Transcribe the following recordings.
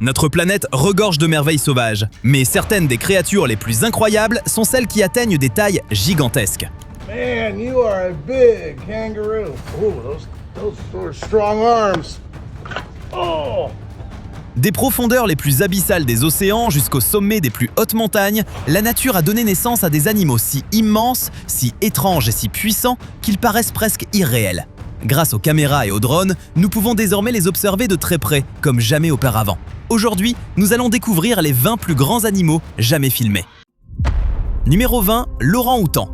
Notre planète regorge de merveilles sauvages, mais certaines des créatures les plus incroyables sont celles qui atteignent des tailles gigantesques. Man, you are a big kangaroo. Oh, those strong arms. Oh! Des profondeurs les plus abyssales des océans jusqu'au sommet des plus hautes montagnes, la nature a donné naissance à des animaux si immenses, si étranges et si puissants qu'ils paraissent presque irréels. Grâce aux caméras et aux drones, nous pouvons désormais les observer de très près, comme jamais auparavant. Aujourd'hui, nous allons découvrir les 20 plus grands animaux jamais filmés. Numéro 20, l'orang-outan.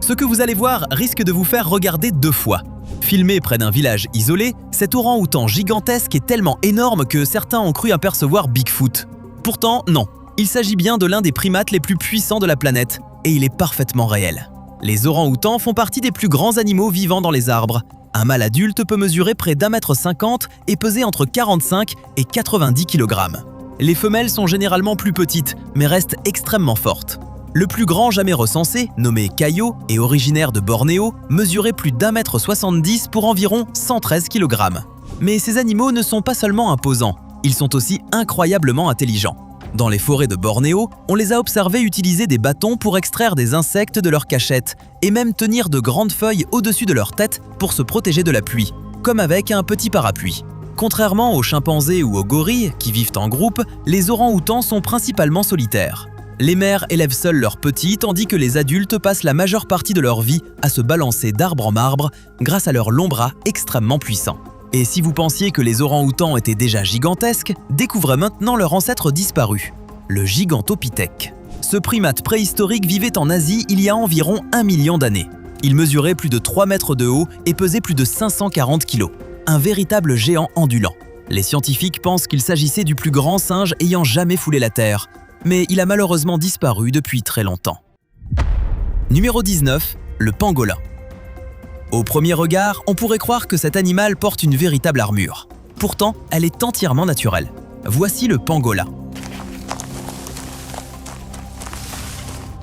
Ce que vous allez voir risque de vous faire regarder deux fois. Filmé près d'un village isolé, cet orang-outan gigantesque est tellement énorme que certains ont cru apercevoir Bigfoot. Pourtant, non. Il s'agit bien de l'un des primates les plus puissants de la planète, et il est parfaitement réel. Les orang-outans font partie des plus grands animaux vivant dans les arbres. Un mâle adulte peut mesurer près d'1,50 m et peser entre 45 et 90 kg. Les femelles sont généralement plus petites, mais restent extrêmement fortes. Le plus grand jamais recensé, nommé Caillot et originaire de Bornéo, mesurait plus d'1,70 m pour environ 113 kg. Mais ces animaux ne sont pas seulement imposants, ils sont aussi incroyablement intelligents. Dans les forêts de Bornéo, on les a observés utiliser des bâtons pour extraire des insectes de leur cachette et même tenir de grandes feuilles au-dessus de leur tête pour se protéger de la pluie, comme avec un petit parapluie. Contrairement aux chimpanzés ou aux gorilles, qui vivent en groupe, les orang-outans sont principalement solitaires. Les mères élèvent seuls leurs petits, tandis que les adultes passent la majeure partie de leur vie à se balancer d'arbre en arbre grâce à leurs longs bras extrêmement puissants. Et si vous pensiez que les orang-outans étaient déjà gigantesques, découvrez maintenant leur ancêtre disparu, le Gigantopithèque. Ce primate préhistorique vivait en Asie il y a environ 1 million d'années. Il mesurait plus de 3 mètres de haut et pesait plus de 540 kg. Un véritable géant ondulant. Les scientifiques pensent qu'il s'agissait du plus grand singe ayant jamais foulé la Terre, mais il a malheureusement disparu depuis très longtemps. Numéro 19, le pangolin. Au premier regard, on pourrait croire que cet animal porte une véritable armure. Pourtant, elle est entièrement naturelle. Voici le pangolin.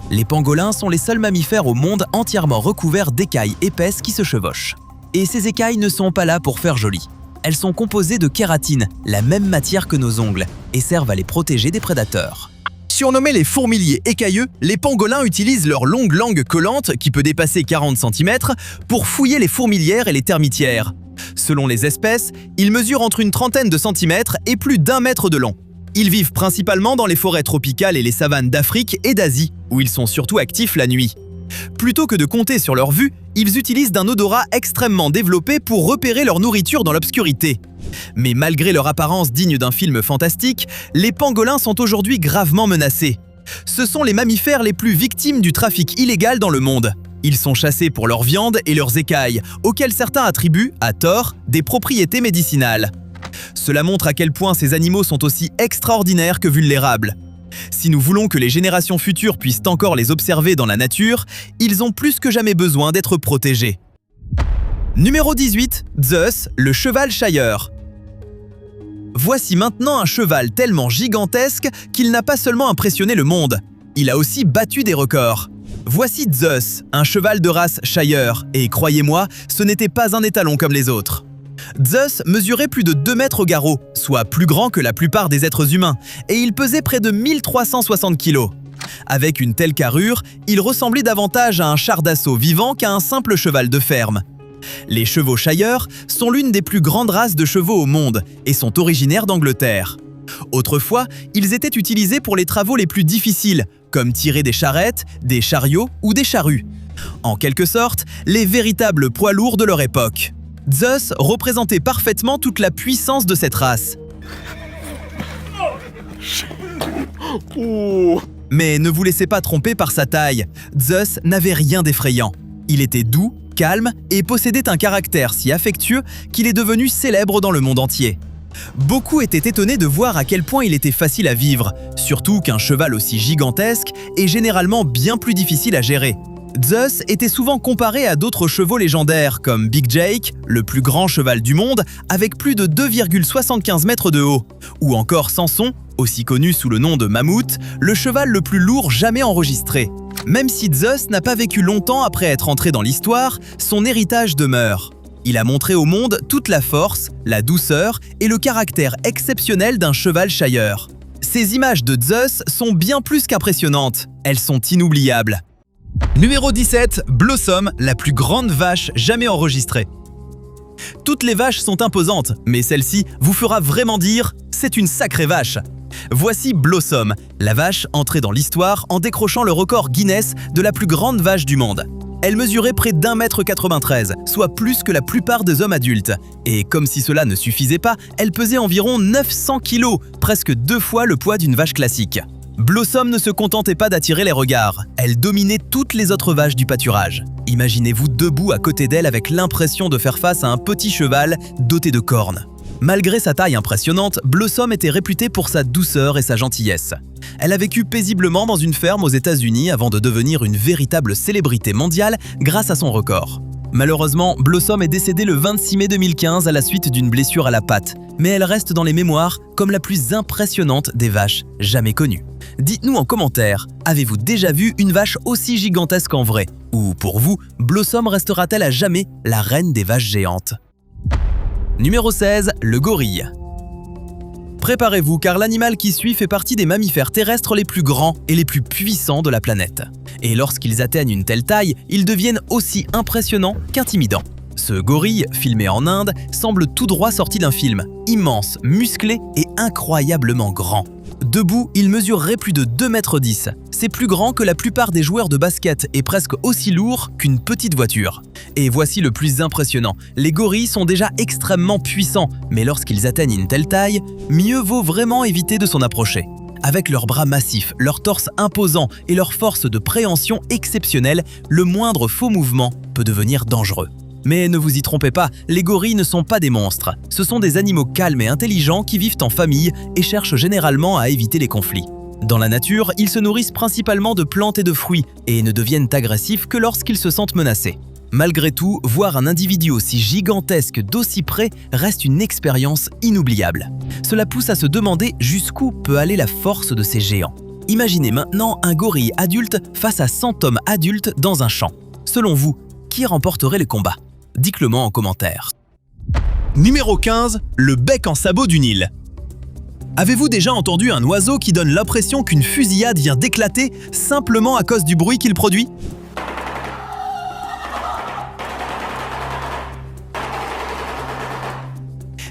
Les pangolins sont les seuls mammifères au monde entièrement recouverts d'écailles épaisses qui se chevauchent. Et ces écailles ne sont pas là pour faire joli. Elles sont composées de kératine, la même matière que nos ongles, et servent à les protéger des prédateurs. Surnommés les fourmiliers écailleux, les pangolins utilisent leur longue langue collante, qui peut dépasser 40 cm, pour fouiller les fourmilières et les termitières. Selon les espèces, ils mesurent entre une trentaine de centimètres et plus d'1 mètre de long. Ils vivent principalement dans les forêts tropicales et les savanes d'Afrique et d'Asie, où ils sont surtout actifs la nuit. Plutôt que de compter sur leur vue, ils utilisent d'un odorat extrêmement développé pour repérer leur nourriture dans l'obscurité. Mais malgré leur apparence digne d'un film fantastique, les pangolins sont aujourd'hui gravement menacés. Ce sont les mammifères les plus victimes du trafic illégal dans le monde. Ils sont chassés pour leur viande et leurs écailles, auxquelles certains attribuent, à tort, des propriétés médicinales. Cela montre à quel point ces animaux sont aussi extraordinaires que vulnérables. Si nous voulons que les générations futures puissent encore les observer dans la nature, ils ont plus que jamais besoin d'être protégés. Numéro 18, Zeus, le cheval chasseur. Voici maintenant un cheval tellement gigantesque qu'il n'a pas seulement impressionné le monde, il a aussi battu des records. Voici Zeus, un cheval de race chasseur, et croyez-moi, ce n'était pas un étalon comme les autres. Zeus mesurait plus de 2 mètres au garrot, soit plus grand que la plupart des êtres humains, et il pesait près de 1360 kg. Avec une telle carrure, il ressemblait davantage à un char d'assaut vivant qu'à un simple cheval de ferme. Les chevaux chasseurs sont l'une des plus grandes races de chevaux au monde et sont originaires d'Angleterre. Autrefois, ils étaient utilisés pour les travaux les plus difficiles, comme tirer des charrettes, des chariots ou des charrues. En quelque sorte, les véritables poids lourds de leur époque. Zeus représentait parfaitement toute la puissance de cette race. Mais ne vous laissez pas tromper par sa taille. Zeus n'avait rien d'effrayant. Il était doux, calme et possédait un caractère si affectueux qu'il est devenu célèbre dans le monde entier. Beaucoup étaient étonnés de voir à quel point il était facile à vivre, surtout qu'un cheval aussi gigantesque est généralement bien plus difficile à gérer. Zeus était souvent comparé à d'autres chevaux légendaires comme Big Jake, le plus grand cheval du monde avec plus de 2,75 mètres de haut, ou encore Samson, aussi connu sous le nom de Mammouth, le cheval le plus lourd jamais enregistré. Même si Zeus n'a pas vécu longtemps après être entré dans l'histoire, son héritage demeure. Il a montré au monde toute la force, la douceur et le caractère exceptionnel d'un cheval Shire. Ces images de Zeus sont bien plus qu'impressionnantes, elles sont inoubliables. Numéro 17, Blossom, la plus grande vache jamais enregistrée. Toutes les vaches sont imposantes, mais celle-ci vous fera vraiment dire « c'est une sacrée vache ». Voici Blossom, la vache entrée dans l'histoire en décrochant le record Guinness de la plus grande vache du monde. Elle mesurait près d'1,93 m, soit plus que la plupart des hommes adultes. Et comme si cela ne suffisait pas, elle pesait environ 900 kg, presque 2 fois le poids d'une vache classique. Blossom ne se contentait pas d'attirer les regards, elle dominait toutes les autres vaches du pâturage. Imaginez-vous debout à côté d'elle avec l'impression de faire face à un petit cheval doté de cornes. Malgré sa taille impressionnante, Blossom était réputée pour sa douceur et sa gentillesse. Elle a vécu paisiblement dans une ferme aux États-Unis avant de devenir une véritable célébrité mondiale grâce à son record. Malheureusement, Blossom est décédée le 26 mai 2015 à la suite d'une blessure à la patte, mais elle reste dans les mémoires comme la plus impressionnante des vaches jamais connues. Dites-nous en commentaire, avez-vous déjà vu une vache aussi gigantesque en vrai? Ou pour vous, Blossom restera-t-elle à jamais la reine des vaches géantes? Numéro 16, le gorille. Préparez-vous car l'animal qui suit fait partie des mammifères terrestres les plus grands et les plus puissants de la planète. Et lorsqu'ils atteignent une telle taille, ils deviennent aussi impressionnants qu'intimidants. Ce gorille, filmé en Inde, semble tout droit sorti d'un film, immense, musclé et incroyablement grand. Debout, il mesurerait plus de 2,10 m. C'est plus grand que la plupart des joueurs de basket et presque aussi lourd qu'une petite voiture. Et voici le plus impressionnant, les gorilles sont déjà extrêmement puissants, mais lorsqu'ils atteignent une telle taille, mieux vaut vraiment éviter de s'en approcher. Avec leurs bras massifs, leur torse imposant et leur force de préhension exceptionnelle, le moindre faux mouvement peut devenir dangereux. Mais ne vous y trompez pas, les gorilles ne sont pas des monstres. Ce sont des animaux calmes et intelligents qui vivent en famille et cherchent généralement à éviter les conflits. Dans la nature, ils se nourrissent principalement de plantes et de fruits et ne deviennent agressifs que lorsqu'ils se sentent menacés. Malgré tout, voir un individu aussi gigantesque d'aussi près reste une expérience inoubliable. Cela pousse à se demander jusqu'où peut aller la force de ces géants. Imaginez maintenant un gorille adulte face à 100 hommes adultes dans un champ. Selon vous, qui remporterait le combat? Dites-le moi en commentaire. Numéro 15, le bec en sabot du Nil. Avez-vous déjà entendu un oiseau qui donne l'impression qu'une fusillade vient d'éclater simplement à cause du bruit qu'il produit?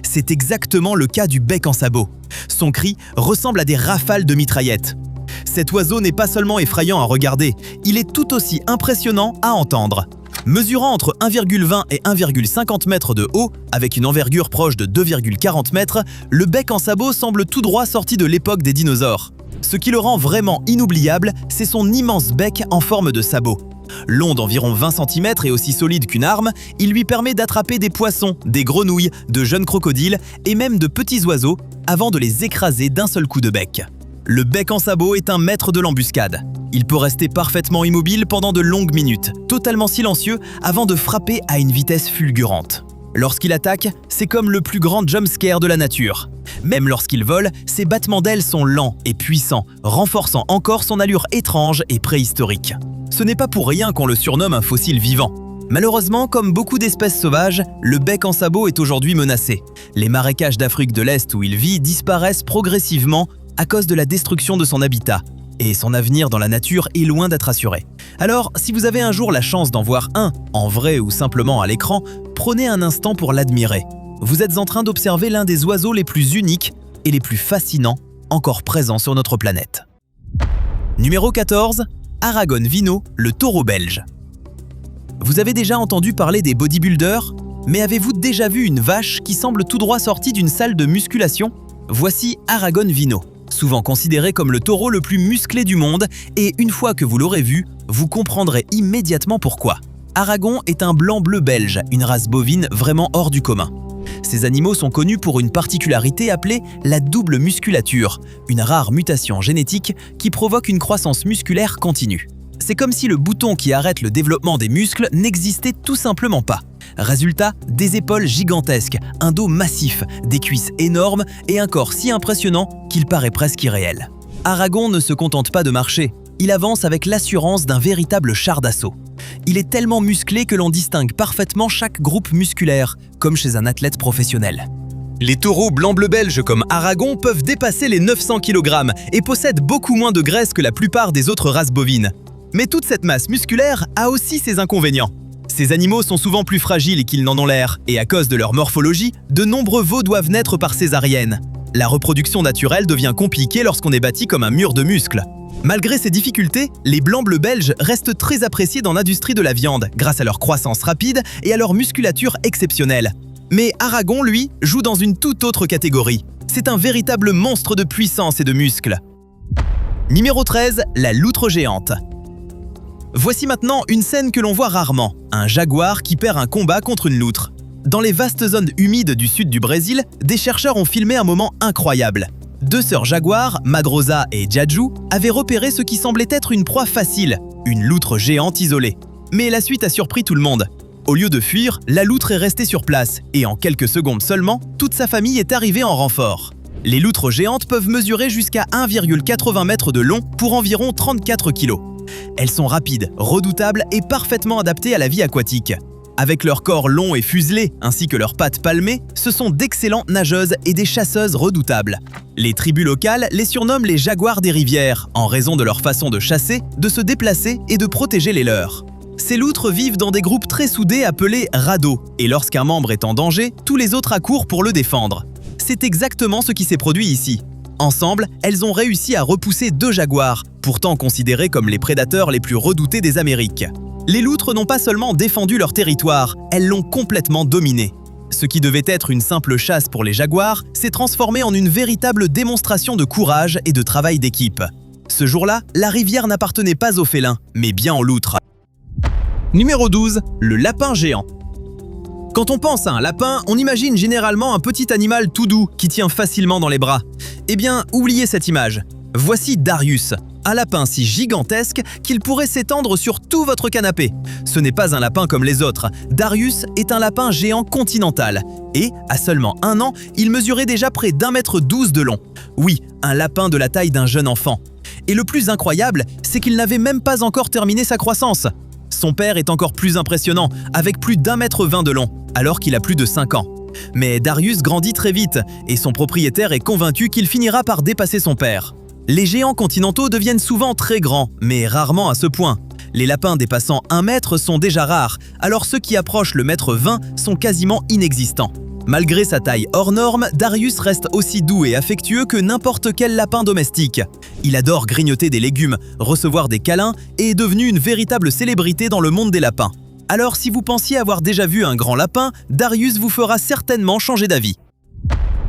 C'est exactement le cas du bec en sabot. Son cri ressemble à des rafales de mitraillettes. Cet oiseau n'est pas seulement effrayant à regarder, il est tout aussi impressionnant à entendre. Mesurant entre 1,20 et 1,50 m de haut, avec une envergure proche de 2,40 m, le bec en sabot semble tout droit sorti de l'époque des dinosaures. Ce qui le rend vraiment inoubliable, c'est son immense bec en forme de sabot. Long d'environ 20 cm et aussi solide qu'une arme, il lui permet d'attraper des poissons, des grenouilles, de jeunes crocodiles et même de petits oiseaux avant de les écraser d'un seul coup de bec. Le bec en sabot est un maître de l'embuscade. Il peut rester parfaitement immobile pendant de longues minutes, totalement silencieux avant de frapper à une vitesse fulgurante. Lorsqu'il attaque, c'est comme le plus grand jumpscare de la nature. Même lorsqu'il vole, ses battements d'ailes sont lents et puissants, renforçant encore son allure étrange et préhistorique. Ce n'est pas pour rien qu'on le surnomme un fossile vivant. Malheureusement, comme beaucoup d'espèces sauvages, le bec en sabot est aujourd'hui menacé. Les marécages d'Afrique de l'Est où il vit disparaissent progressivement à cause de la destruction de son habitat. Et son avenir dans la nature est loin d'être assuré. Alors, si vous avez un jour la chance d'en voir un, en vrai ou simplement à l'écran, prenez un instant pour l'admirer. Vous êtes en train d'observer l'un des oiseaux les plus uniques et les plus fascinants encore présents sur notre planète. Numéro 14, Aragon Vino, le taureau belge. Vous avez déjà entendu parler des bodybuilders? Mais avez-vous déjà vu une vache qui semble tout droit sortie d'une salle de musculation? Voici Aragon Vino, souvent considéré comme le taureau le plus musclé du monde, et une fois que vous l'aurez vu, vous comprendrez immédiatement pourquoi. Aragon est un blanc-bleu belge, une race bovine vraiment hors du commun. Ces animaux sont connus pour une particularité appelée la double musculature, une rare mutation génétique qui provoque une croissance musculaire continue. C'est comme si le bouton qui arrête le développement des muscles n'existait tout simplement pas. Résultat, des épaules gigantesques, un dos massif, des cuisses énormes et un corps si impressionnant qu'il paraît presque irréel. Aragon ne se contente pas de marcher. Il avance avec l'assurance d'un véritable char d'assaut. Il est tellement musclé que l'on distingue parfaitement chaque groupe musculaire, comme chez un athlète professionnel. Les taureaux blanc-bleu belges comme Aragon peuvent dépasser les 900 kg et possèdent beaucoup moins de graisse que la plupart des autres races bovines. Mais toute cette masse musculaire a aussi ses inconvénients. Ces animaux sont souvent plus fragiles qu'ils n'en ont l'air, et à cause de leur morphologie, de nombreux veaux doivent naître par césarienne. La reproduction naturelle devient compliquée lorsqu'on est bâti comme un mur de muscles. Malgré ces difficultés, les blancs-bleus belges restent très appréciés dans l'industrie de la viande grâce à leur croissance rapide et à leur musculature exceptionnelle. Mais Aragon, lui, joue dans une toute autre catégorie. C'est un véritable monstre de puissance et de muscles. Numéro 13, la loutre géante. Voici maintenant une scène que l'on voit rarement, un jaguar qui perd un combat contre une loutre. Dans les vastes zones humides du sud du Brésil, des chercheurs ont filmé un moment incroyable. Deux sœurs jaguars, Madrosa et Djadju, avaient repéré ce qui semblait être une proie facile, une loutre géante isolée. Mais la suite a surpris tout le monde. Au lieu de fuir, la loutre est restée sur place et en quelques secondes seulement, toute sa famille est arrivée en renfort. Les loutres géantes peuvent mesurer jusqu'à 1,80 m de long pour environ 34 kg. Elles sont rapides, redoutables et parfaitement adaptées à la vie aquatique. Avec leur corps long et fuselé, ainsi que leurs pattes palmées, ce sont d'excellentes nageuses et des chasseuses redoutables. Les tribus locales les surnomment les jaguars des rivières, en raison de leur façon de chasser, de se déplacer et de protéger les leurs. Ces loutres vivent dans des groupes très soudés appelés radeaux, et lorsqu'un membre est en danger, tous les autres accourent pour le défendre. C'est exactement ce qui s'est produit ici. Ensemble, elles ont réussi à repousser 2 jaguars, pourtant considérés comme les prédateurs les plus redoutés des Amériques. Les loutres n'ont pas seulement défendu leur territoire, elles l'ont complètement dominé. Ce qui devait être une simple chasse pour les jaguars s'est transformé en une véritable démonstration de courage et de travail d'équipe. Ce jour-là, la rivière n'appartenait pas aux félins, mais bien aux loutres. Numéro 12, le lapin géant. Quand on pense à un lapin, on imagine généralement un petit animal tout doux qui tient facilement dans les bras. Eh bien, oubliez cette image. Voici Darius, un lapin si gigantesque qu'il pourrait s'étendre sur tout votre canapé. Ce n'est pas un lapin comme les autres. Darius est un lapin géant continental. Et, à seulement 1 an, il mesurait déjà près d'1,12 m de long. Oui, un lapin de la taille d'un jeune enfant. Et le plus incroyable, c'est qu'il n'avait même pas encore terminé sa croissance. Son père est encore plus impressionnant, avec plus d'1,20 m de long, alors qu'il a plus de 5 ans. Mais Darius grandit très vite, et son propriétaire est convaincu qu'il finira par dépasser son père. Les géants continentaux deviennent souvent très grands, mais rarement à ce point. Les lapins dépassant 1 mètre sont déjà rares, alors ceux qui approchent le 1,20 m sont quasiment inexistants. Malgré sa taille hors norme, Darius reste aussi doux et affectueux que n'importe quel lapin domestique. Il adore grignoter des légumes, recevoir des câlins et est devenu une véritable célébrité dans le monde des lapins. Alors si vous pensiez avoir déjà vu un grand lapin, Darius vous fera certainement changer d'avis.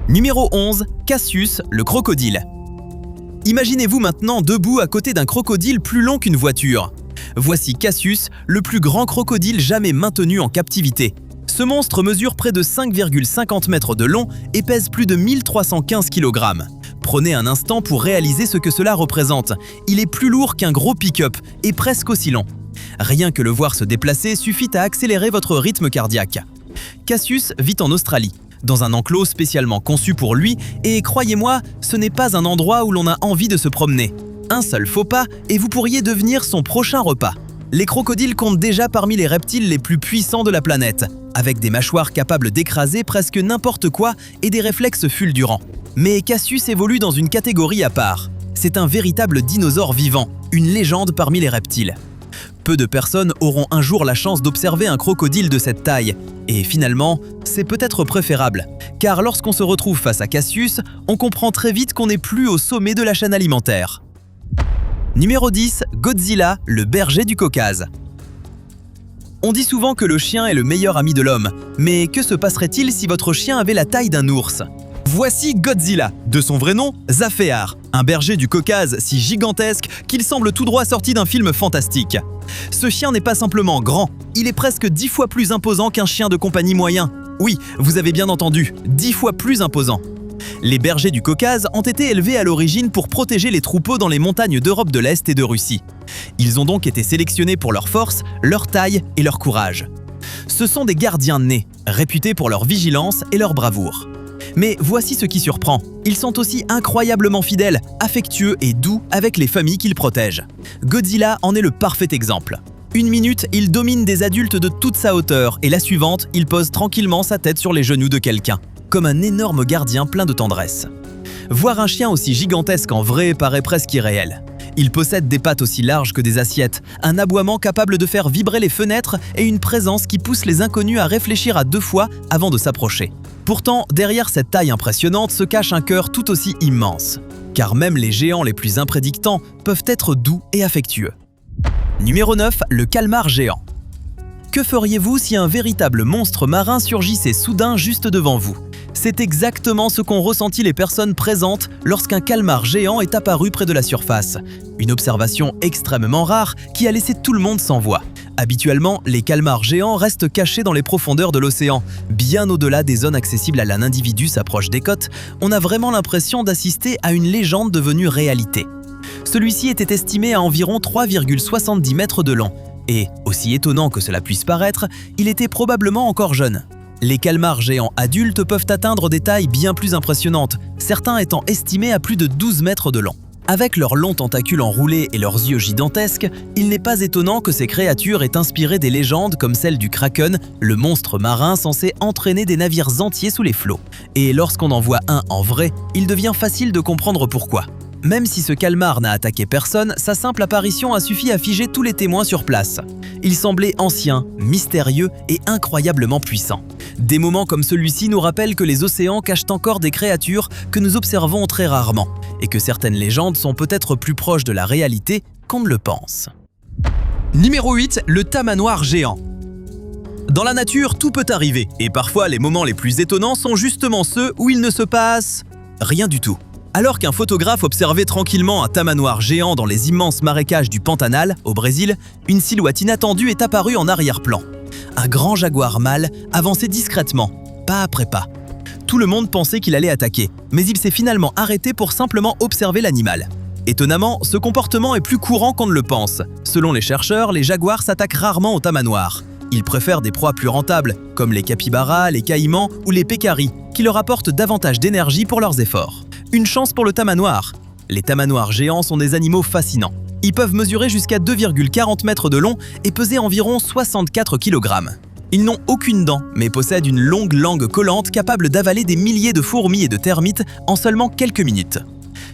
Numéro 11, Cassius, le crocodile. Imaginez-vous maintenant debout à côté d'un crocodile plus long qu'une voiture. Voici Cassius, le plus grand crocodile jamais maintenu en captivité. Ce monstre mesure près de 5,50 m de long et pèse plus de 1315 kg. Prenez un instant pour réaliser ce que cela représente. Il est plus lourd qu'un gros pick-up et presque aussi long. Rien que le voir se déplacer suffit à accélérer votre rythme cardiaque. Cassius vit en Australie, dans un enclos spécialement conçu pour lui, et croyez-moi, ce n'est pas un endroit où l'on a envie de se promener. Un seul faux pas et vous pourriez devenir son prochain repas. Les crocodiles comptent déjà parmi les reptiles les plus puissants de la planète, avec des mâchoires capables d'écraser presque n'importe quoi et des réflexes fulgurants. Mais Cassius évolue dans une catégorie à part. C'est un véritable dinosaure vivant, une légende parmi les reptiles. Peu de personnes auront un jour la chance d'observer un crocodile de cette taille. Et finalement, c'est peut-être préférable. Car lorsqu'on se retrouve face à Cassius, on comprend très vite qu'on n'est plus au sommet de la chaîne alimentaire. Numéro 10, Godzilla, le berger du Caucase. On dit souvent que le chien est le meilleur ami de l'homme. Mais que se passerait-il si votre chien avait la taille d'un ours ? Voici Godzilla, de son vrai nom, Zaféar, un berger du Caucase si gigantesque qu'il semble tout droit sorti d'un film fantastique. Ce chien n'est pas simplement grand, il est presque 10 fois plus imposant qu'un chien de compagnie moyen. Oui, vous avez bien entendu, 10 fois plus imposant. Les bergers du Caucase ont été élevés à l'origine pour protéger les troupeaux dans les montagnes d'Europe de l'Est et de Russie. Ils ont donc été sélectionnés pour leur force, leur taille et leur courage. Ce sont des gardiens nés, réputés pour leur vigilance et leur bravoure. Mais voici ce qui surprend. Ils sont aussi incroyablement fidèles, affectueux et doux avec les familles qu'ils protègent. Godzilla en est le parfait exemple. Une minute, il domine des adultes de toute sa hauteur et la suivante, il pose tranquillement sa tête sur les genoux de quelqu'un, comme un énorme gardien plein de tendresse. Voir un chien aussi gigantesque en vrai paraît presque irréel. Il possède des pattes aussi larges que des assiettes, un aboiement capable de faire vibrer les fenêtres et une présence qui pousse les inconnus à réfléchir à 2 fois avant de s'approcher. Pourtant, derrière cette taille impressionnante se cache un cœur tout aussi immense. Car même les géants les plus imprédictants peuvent être doux et affectueux. Numéro 9, le calmar géant. Que feriez-vous si un véritable monstre marin surgissait soudain juste devant vous? C'est exactement ce qu'ont ressenti les personnes présentes lorsqu'un calmar géant est apparu près de la surface. Une observation extrêmement rare qui a laissé tout le monde sans voix. Habituellement, les calmars géants restent cachés dans les profondeurs de l'océan. Bien au-delà des zones accessibles à un individu s'approche des côtes, on a vraiment l'impression d'assister à une légende devenue réalité. Celui-ci était estimé à environ 3,70 mètres de long. Et, aussi étonnant que cela puisse paraître, il était probablement encore jeune. Les calmars géants adultes peuvent atteindre des tailles bien plus impressionnantes, certains étant estimés à plus de 12 mètres de long. Avec leurs longs tentacules enroulés et leurs yeux gigantesques, il n'est pas étonnant que ces créatures aient inspiré des légendes comme celle du Kraken, le monstre marin censé entraîner des navires entiers sous les flots. Et lorsqu'on en voit un en vrai, il devient facile de comprendre pourquoi. Même si ce calmar n'a attaqué personne, sa simple apparition a suffi à figer tous les témoins sur place. Il semblait ancien, mystérieux et incroyablement puissant. Des moments comme celui-ci nous rappellent que les océans cachent encore des créatures que nous observons très rarement, et que certaines légendes sont peut-être plus proches de la réalité qu'on ne le pense. Numéro 8, le tamanoir géant. Dans la nature, tout peut arriver, et parfois les moments les plus étonnants sont justement ceux où il ne se passe rien du tout. Alors qu'un photographe observait tranquillement un tamanoir géant dans les immenses marécages du Pantanal, au Brésil, une silhouette inattendue est apparue en arrière-plan. Un grand jaguar mâle avançait discrètement, pas après pas. Tout le monde pensait qu'il allait attaquer, mais il s'est finalement arrêté pour simplement observer l'animal. Étonnamment, ce comportement est plus courant qu'on ne le pense. Selon les chercheurs, les jaguars s'attaquent rarement aux tamanoirs. Ils préfèrent des proies plus rentables, comme les capybaras, les caïmans ou les pécaris, qui leur apportent davantage d'énergie pour leurs efforts. Une chance pour le tamanoir. Les tamanoirs géants sont des animaux fascinants. Ils peuvent mesurer jusqu'à 2,40 mètres de long et peser environ 64 kg. Ils n'ont aucune dent, mais possèdent une longue langue collante capable d'avaler des milliers de fourmis et de termites en seulement quelques minutes.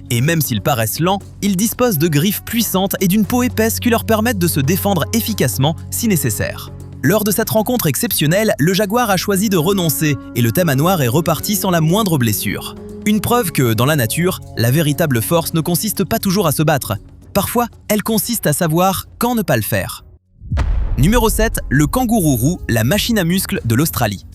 Et même s'ils paraissent lents, ils disposent de griffes puissantes et d'une peau épaisse qui leur permettent de se défendre efficacement si nécessaire. Lors de cette rencontre exceptionnelle, le jaguar a choisi de renoncer et le tamanoir est reparti sans la moindre blessure. Une preuve que, dans la nature, la véritable force ne consiste pas toujours à se battre. Parfois, elle consiste à savoir quand ne pas le faire. Numéro 7, le kangourou roux, la machine à muscles de l'Australie.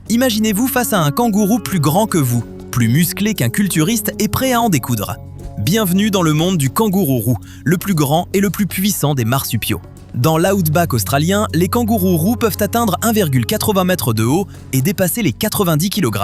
Imaginez-vous face à un kangourou plus grand que vous, plus musclé qu'un culturiste et prêt à en découdre. Bienvenue dans le monde du kangourou roux, le plus grand et le plus puissant des marsupiaux. Dans l'outback australien, les kangourous roux peuvent atteindre 1,80 m de haut et dépasser les 90 kg.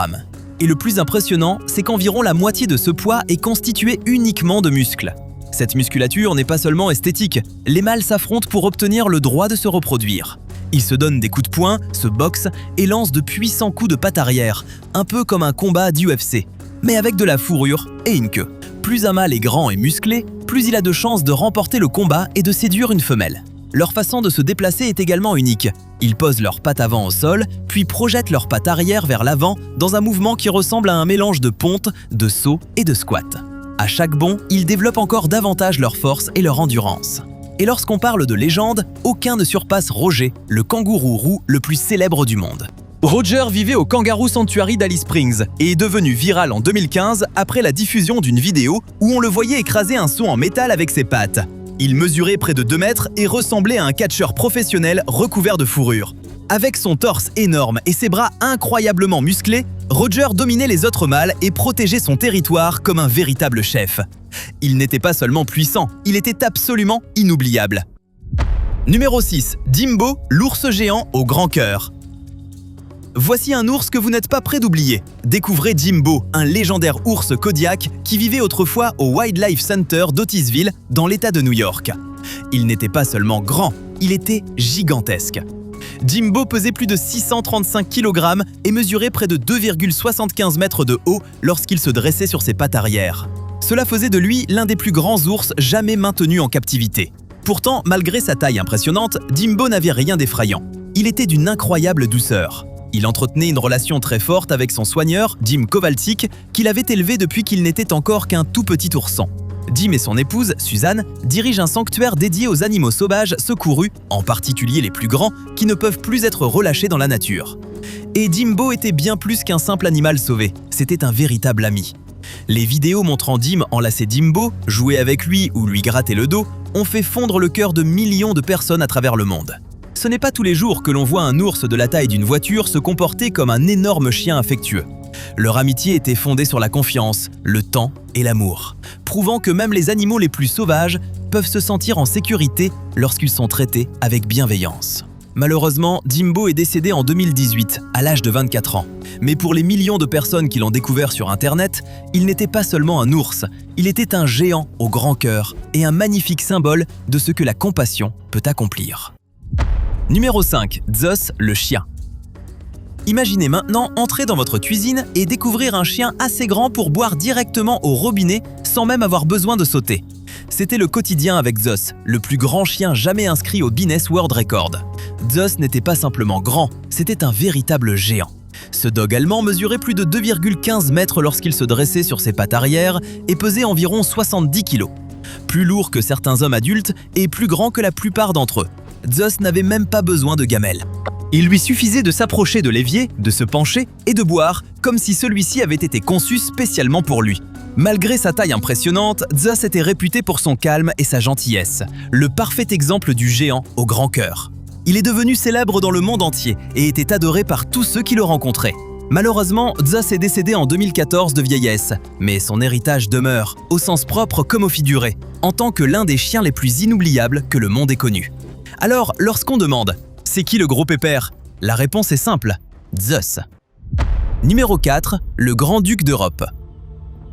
Et le plus impressionnant, c'est qu'environ la moitié de ce poids est constitué uniquement de muscles. Cette musculature n'est pas seulement esthétique, les mâles s'affrontent pour obtenir le droit de se reproduire. Ils se donnent des coups de poing, se boxent et lancent de puissants coups de patte arrière, un peu comme un combat d'UFC, mais avec de la fourrure et une queue. Plus un mâle est grand et musclé, plus il a de chances de remporter le combat et de séduire une femelle. Leur façon de se déplacer est également unique. Ils posent leurs pattes avant au sol, puis projettent leurs pattes arrière vers l'avant dans un mouvement qui ressemble à un mélange de ponte, de saut et de squat. À chaque bond, ils développent encore davantage leur force et leur endurance. Et lorsqu'on parle de légende, aucun ne surpasse Roger, le kangourou roux le plus célèbre du monde. Roger vivait au Kangaroo Sanctuary d'Alice Springs et est devenu viral en 2015 après la diffusion d'une vidéo où on le voyait écraser un seau en métal avec ses pattes. Il mesurait près de 2 mètres et ressemblait à un catcheur professionnel recouvert de fourrure. Avec son torse énorme et ses bras incroyablement musclés, Roger dominait les autres mâles et protégeait son territoire comme un véritable chef. Il n'était pas seulement puissant, il était absolument inoubliable. Numéro 6. Jimbo, l'ours géant au grand cœur. Voici un ours que vous n'êtes pas prêt d'oublier. Découvrez Jimbo, un légendaire ours Kodiak qui vivait autrefois au Wildlife Center d'Otisville, dans l'État de New York. Il n'était pas seulement grand, il était gigantesque. Jimbo pesait plus de 635 kg et mesurait près de 2,75 mètres de haut lorsqu'il se dressait sur ses pattes arrière. Cela faisait de lui l'un des plus grands ours jamais maintenus en captivité. Pourtant, malgré sa taille impressionnante, Jimbo n'avait rien d'effrayant. Il était d'une incroyable douceur. Il entretenait une relation très forte avec son soigneur, Jim Kowalczyk, qu'il avait élevé depuis qu'il n'était encore qu'un tout petit ourson. Jim et son épouse, Suzanne, dirigent un sanctuaire dédié aux animaux sauvages secourus, en particulier les plus grands, qui ne peuvent plus être relâchés dans la nature. Et Jimbo était bien plus qu'un simple animal sauvé, c'était un véritable ami. Les vidéos montrant Jim enlacer Jimbo, jouer avec lui ou lui gratter le dos, ont fait fondre le cœur de millions de personnes à travers le monde. Ce n'est pas tous les jours que l'on voit un ours de la taille d'une voiture se comporter comme un énorme chien affectueux. Leur amitié était fondée sur la confiance, le temps et l'amour, prouvant que même les animaux les plus sauvages peuvent se sentir en sécurité lorsqu'ils sont traités avec bienveillance. Malheureusement, Jimbo est décédé en 2018, à l'âge de 24 ans. Mais pour les millions de personnes qui l'ont découvert sur Internet, il n'était pas seulement un ours, il était un géant au grand cœur et un magnifique symbole de ce que la compassion peut accomplir. Numéro 5. Zeus, le chien. Imaginez maintenant entrer dans votre cuisine et découvrir un chien assez grand pour boire directement au robinet sans même avoir besoin de sauter. C'était le quotidien avec Zeus, le plus grand chien jamais inscrit au Guinness World Record. Zeus n'était pas simplement grand, c'était un véritable géant. Ce dog allemand mesurait plus de 2,15 mètres lorsqu'il se dressait sur ses pattes arrière et pesait environ 70 kg. Plus lourd que certains hommes adultes et plus grand que la plupart d'entre eux. Zeus n'avait même pas besoin de gamelle. Il lui suffisait de s'approcher de l'évier, de se pencher et de boire, comme si celui-ci avait été conçu spécialement pour lui. Malgré sa taille impressionnante, Zeus était réputé pour son calme et sa gentillesse, le parfait exemple du géant au grand cœur. Il est devenu célèbre dans le monde entier et était adoré par tous ceux qui le rencontraient. Malheureusement, Zeus est décédé en 2014 de vieillesse, mais son héritage demeure, au sens propre comme au figuré, en tant que l'un des chiens les plus inoubliables que le monde ait connu. Alors, lorsqu'on demande « C'est qui le gros pépère ?», la réponse est simple – Zeus. Numéro 4. Le grand-duc d'Europe.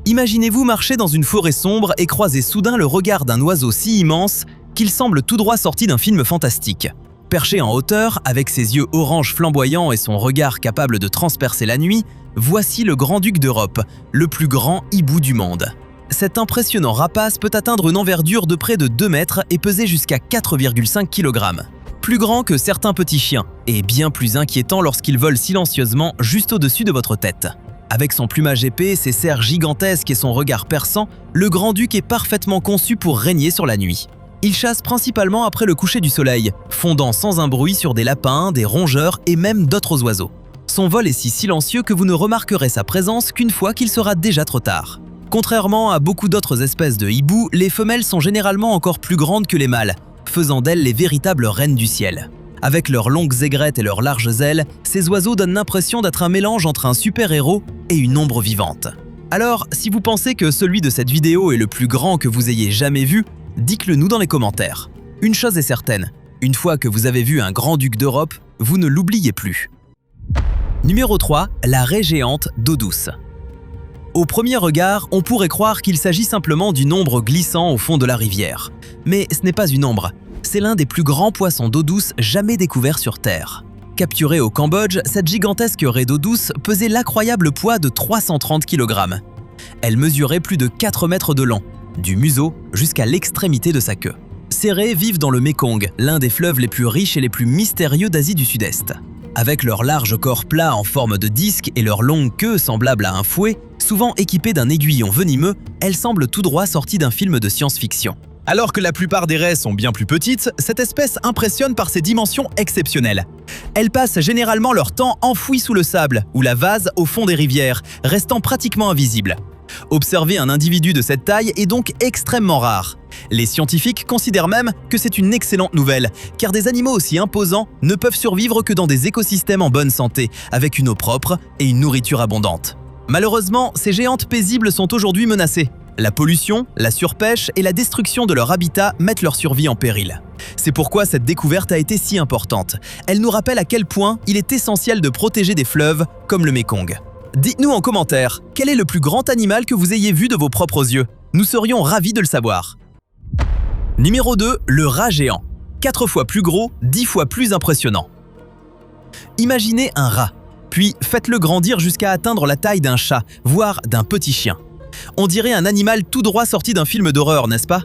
Imaginez-vous marcher dans une forêt sombre et croiser soudain le regard d'un oiseau si immense qu'il semble tout droit sorti d'un film fantastique. Perché en hauteur, avec ses yeux orange flamboyants et son regard capable de transpercer la nuit, voici le grand-duc d'Europe, le plus grand hibou du monde. Cet impressionnant rapace peut atteindre une envergure de près de 2 mètres et peser jusqu'à 4,5 kg. Plus grand que certains petits chiens, et bien plus inquiétant lorsqu'il vole silencieusement juste au-dessus de votre tête. Avec son plumage épais, ses serres gigantesques et son regard perçant, le grand-duc est parfaitement conçu pour régner sur la nuit. Il chasse principalement après le coucher du soleil, fondant sans un bruit sur des lapins, des rongeurs et même d'autres oiseaux. Son vol est si silencieux que vous ne remarquerez sa présence qu'une fois qu'il sera déjà trop tard. Contrairement à beaucoup d'autres espèces de hiboux, les femelles sont généralement encore plus grandes que les mâles, faisant d'elles les véritables reines du ciel. Avec leurs longues aigrettes et leurs larges ailes, ces oiseaux donnent l'impression d'être un mélange entre un super-héros et une ombre vivante. Alors, si vous pensez que celui de cette vidéo est le plus grand que vous ayez jamais vu, dites-le nous dans les commentaires. Une chose est certaine, une fois que vous avez vu un grand-duc d'Europe, vous ne l'oubliez plus. Numéro 3. La raie géante d'eau douce. Au premier regard, on pourrait croire qu'il s'agit simplement d'une ombre glissant au fond de la rivière. Mais ce n'est pas une ombre, c'est l'un des plus grands poissons d'eau douce jamais découverts sur Terre. Capturée au Cambodge, cette gigantesque raie d'eau douce pesait l'incroyable poids de 330 kg. Elle mesurait plus de 4 mètres de long, du museau jusqu'à l'extrémité de sa queue. Ces raies vivent dans le Mékong, l'un des fleuves les plus riches et les plus mystérieux d'Asie du Sud-Est. Avec leur large corps plat en forme de disque et leur longue queue semblable à un fouet, souvent équipée d'un aiguillon venimeux, elles semblent tout droit sorties d'un film de science-fiction. Alors que la plupart des raies sont bien plus petites, cette espèce impressionne par ses dimensions exceptionnelles. Elles passent généralement leur temps enfouies sous le sable ou la vase au fond des rivières, restant pratiquement invisibles. Observer un individu de cette taille est donc extrêmement rare. Les scientifiques considèrent même que c'est une excellente nouvelle, car des animaux aussi imposants ne peuvent survivre que dans des écosystèmes en bonne santé, avec une eau propre et une nourriture abondante. Malheureusement, ces géantes paisibles sont aujourd'hui menacées. La pollution, la surpêche et la destruction de leur habitat mettent leur survie en péril. C'est pourquoi cette découverte a été si importante. Elle nous rappelle à quel point il est essentiel de protéger des fleuves comme le Mékong. Dites-nous en commentaire, quel est le plus grand animal que vous ayez vu de vos propres yeux? Nous serions ravis de le savoir. Numéro 2, le rat géant. 4 fois plus gros, 10 fois plus impressionnant. Imaginez un rat, puis faites-le grandir jusqu'à atteindre la taille d'un chat, voire d'un petit chien. On dirait un animal tout droit sorti d'un film d'horreur, n'est-ce pas?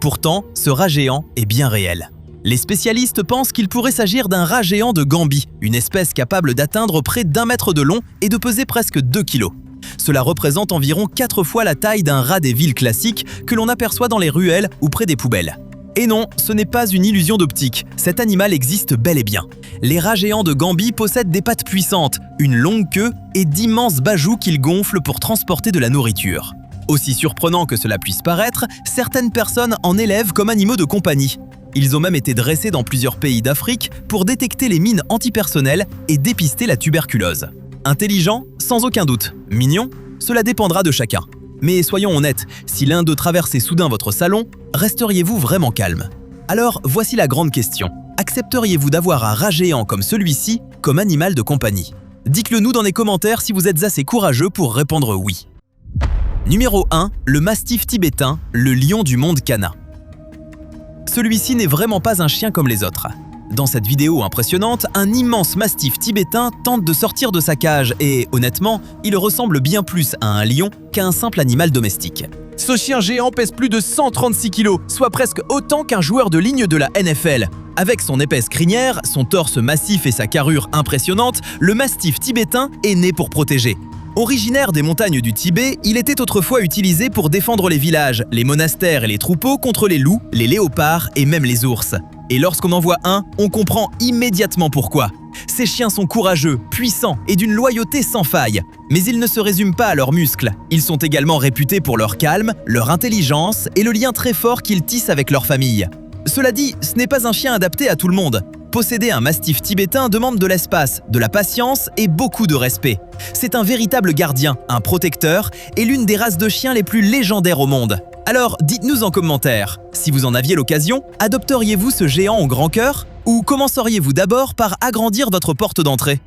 Pourtant, ce rat géant est bien réel. Les spécialistes pensent qu'il pourrait s'agir d'un rat géant de Gambie, une espèce capable d'atteindre près d'1 mètre de long et de peser presque 2 kilos. Cela représente environ 4 fois la taille d'un rat des villes classiques que l'on aperçoit dans les ruelles ou près des poubelles. Et non, ce n'est pas une illusion d'optique, cet animal existe bel et bien. Les rats géants de Gambie possèdent des pattes puissantes, une longue queue et d'immenses bajoux qu'ils gonflent pour transporter de la nourriture. Aussi surprenant que cela puisse paraître, certaines personnes en élèvent comme animaux de compagnie. Ils ont même été dressés dans plusieurs pays d'Afrique pour détecter les mines antipersonnelles et dépister la tuberculose. Intelligent? Sans aucun doute. Mignon? Cela dépendra de chacun. Mais soyons honnêtes, si l'un d'eux traversait soudain votre salon, resteriez-vous vraiment calme? Alors voici la grande question. Accepteriez-vous d'avoir un rat géant comme celui-ci comme animal de compagnie? Dites-le nous dans les commentaires si vous êtes assez courageux pour répondre oui. Numéro 1, le mastif tibétain, le lion du monde canin. Celui-ci n'est vraiment pas un chien comme les autres. Dans cette vidéo impressionnante, un immense mastif tibétain tente de sortir de sa cage et, honnêtement, il ressemble bien plus à un lion qu'à un simple animal domestique. Ce chien géant pèse plus de 136 kg, soit presque autant qu'un joueur de ligne de la NFL. Avec son épaisse crinière, son torse massif et sa carrure impressionnante, le mastif tibétain est né pour protéger. Originaire des montagnes du Tibet, il était autrefois utilisé pour défendre les villages, les monastères et les troupeaux contre les loups, les léopards et même les ours. Et lorsqu'on en voit un, on comprend immédiatement pourquoi. Ces chiens sont courageux, puissants et d'une loyauté sans faille. Mais ils ne se résument pas à leurs muscles. Ils sont également réputés pour leur calme, leur intelligence et le lien très fort qu'ils tissent avec leur famille. Cela dit, ce n'est pas un chien adapté à tout le monde. Posséder un mastif tibétain demande de l'espace, de la patience et beaucoup de respect. C'est un véritable gardien, un protecteur et l'une des races de chiens les plus légendaires au monde. Alors dites-nous en commentaire, si vous en aviez l'occasion, adopteriez-vous ce géant au grand cœur? Ou commenceriez-vous d'abord par agrandir votre porte d'entrée?